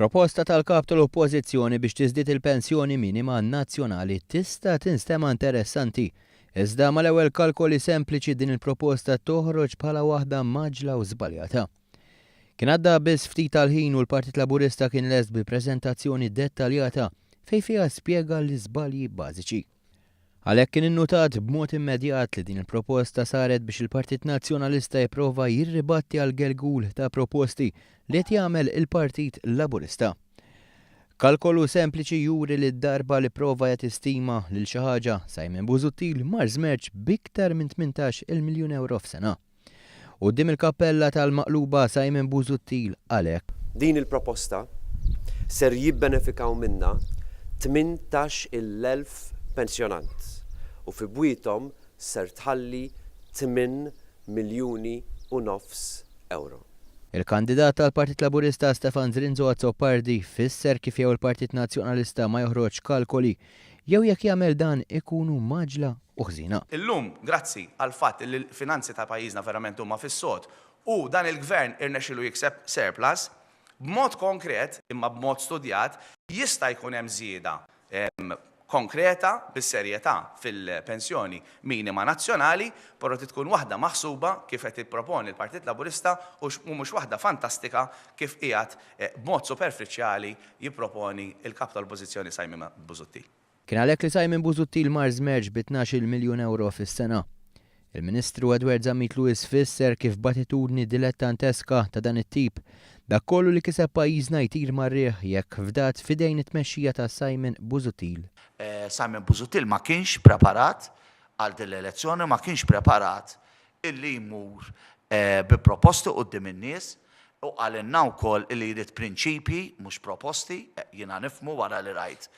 Proposta tal-kap tal-Oppożizzjoni biex tiżdied il-pensjoni minima nazzjonali tista' tinstema' interessanti. Iżda mal-ewwel kalkoli sempliċi din il-proposta toħroġ bħala waħda maġla u żbaljata. Kien għadda biss ftit tal-ħin u l-Partit Laburista kien lest bi preżentazzjoni dettaljata fejn fiha spjega l-iżbalji bażiċi. Għalhekk kien innutat b'mod immedjat li din il-proposta saret biex il-Partit Nazzjonalista jipprova jirribatti għal gelgul ta' proposti li qed jagħmel il-Partit Laburista. Kalkolu sempliċi juri li d-darba li prova jagħti stima lil xi ħaġa Simon Busuttil mar żmerġ b'iktar minn 18 miljun euro f'sena. Quddiem il-kappella tal-maqluba Simon Busuttil għalhekk. Din il-proposta ser jibbenefikaw minnha 18,000 pensjonant u fi bwietom ser tħalli 8 miljuni u nofs euro. Il-kandidat tal-Partit Laburista Stefan Zrinzo Azzopardi fisser kif jew il-Partit Nazzjonalista ma joħroġ kalkoli jew jekk jagħmel dan ikunu maġla u ħżina. Illum, grazzi għal fatt li l-finanzi ta' pajjiżna verament huma fis-sod u dan il-gvern irnexxielu jikseb surplus, b'mod konkret imma b'mod studjat jista' jkun hemm żieda konkreta bis-serjetà fil-pensjoni minima nazzjonali, però tkun waħda maħsuba kif qed jipproponi l-Partit Laburista u mhux waħda fantastika kif qiegħed b'mod superfiċjali jipproponi il-kap tal-Oppożizzjoni Simon Busuttil. Kien għalhekk li Simon Busuttil mar żmerġ bi 12 miljun euro fis-sena. Il-Ministru Edward Zammit Lewis fisser kif b'attitudni dilettanteska ta' dan it-tip dak kollu li kiseb pajjiżna jtir marrieħ jekk fdat fidejn it-tmexxija ta' Simon Busuttil. Simon Busuttil ma kienx preparat għal din l-elezzjoni, ma kienx preparat illi jmur bi proposti quddiem in-nies u għalinna wkoll illi jrid prinċipji mhux proposti, jiena nifhmu wara li rajt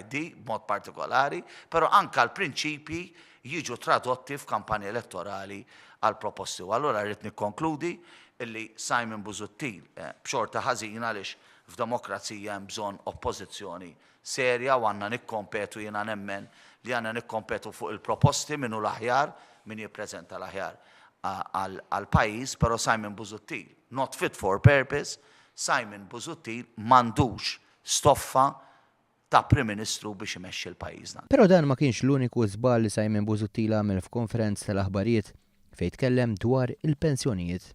di b'mod partikolari, però anke l-prinċipji jiġu tradotti f'kampanja elettorali għal proposti. U allura rrid nikkonkludi illi Simon Busuttil b'xorta ħażin għaliex f'demokrazija hemm bżonn oppożizzjoni serja u għandna nikkompetu jiena nemmen li għandna nikkompetu fuq il-proposti minnu l-aħjar min jippreżenta l-aħjar għal pajjiż, però Simon Busuttil not fit for purpose, Simon Busuttil m'għandux stoffa ta' Prim Ministru biex imexxi l-pajjiżna. Però dan ma kienx l-uniku żball li Simon Busuttil għamel f'konferenz tal-aħbarijiet fejn tkellem dwar il-pensjonijiet.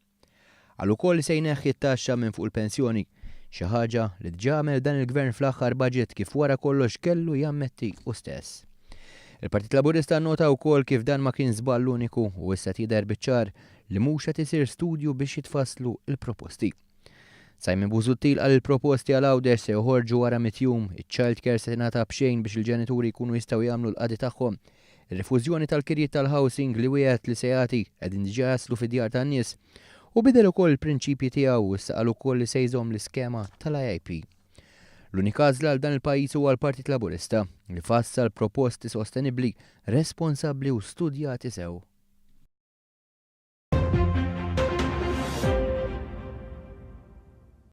Għal ukoll se jneħħi t-taxxa minn fuq il-pensjoni, xi ħaġa li ġamel dan il-gvern fl-aħħar budget kif wara kollox kellu jammetti u stess. Il-Partit Laburista nnota wkoll kif dan ma kien żball uniku u issa tidher biċ-ċar li mhux qed isir studju biex jitfasslu l-proposti. Simon Busuttil qal il-proposti għal għawdex se joħorġu wara mitjum, iċ-child care se tingħata b'xejn biex il-ġenituri jkunu jistgħu jagħmlu l-qadi tagħhom, ir-refużjoni tal-kirjiet tal-housing li wieħed li se jagħti qegħdin diġà jaslu fid-djar tan-nies u bidel ukoll il-prinċipji tiegħu issa qal ukoll li se jżomm l-iskema tal-IIP. L-unika għażla għal dan il-pajjiż huwa l-Partit Laburista li fassal proposti sostenibbli, responsabbli u studjati sew.